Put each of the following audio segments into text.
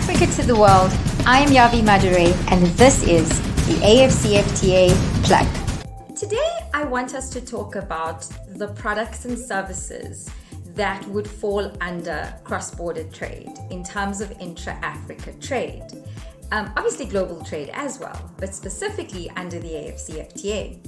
Africa to the world, I am Yavi Madure, and this is the AfCFTA Plug. Today, I want us to talk about the products and services that would fall under cross-border trade in terms of intra-Africa trade. Obviously global trade as well, but specifically under the AfCFTA.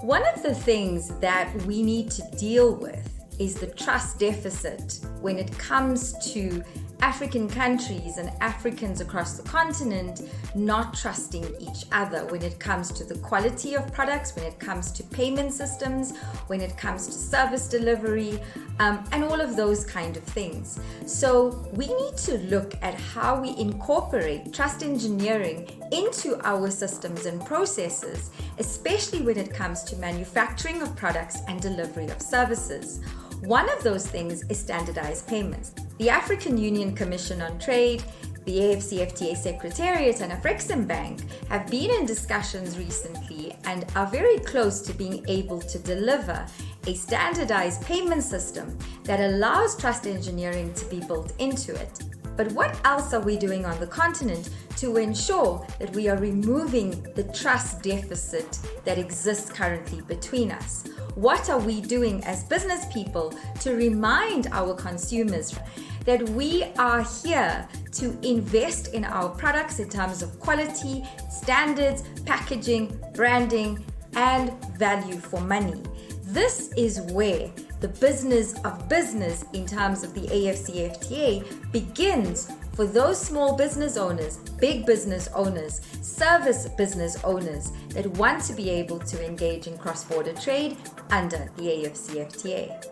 One of the things that we need to deal with is the trust deficit when it comes to African countries and Africans across the continent not trusting each other when it comes to the quality of products, when it comes to payment systems, when it comes to service delivery, and all of those kind of things. So we need to look at how we incorporate trust engineering into our systems and processes, especially when it comes to manufacturing of products and delivery of services. One of those things is standardized payments. The African Union Commission on Trade, the AfCFTA Secretariat and Afreximbank have been in discussions recently and are very close to being able to deliver a standardized payment system that allows trust engineering to be built into it. But what else are we doing on the continent to ensure that we are removing the trust deficit that exists currently between us? What are we doing as business people to remind our consumers that we are here to invest in our products in terms of quality, standards, packaging, branding, and value for money? This is where the business of business in terms of the AfCFTA begins for those small business owners, big business owners, service business owners that want to be able to engage in cross-border trade under the AfCFTA.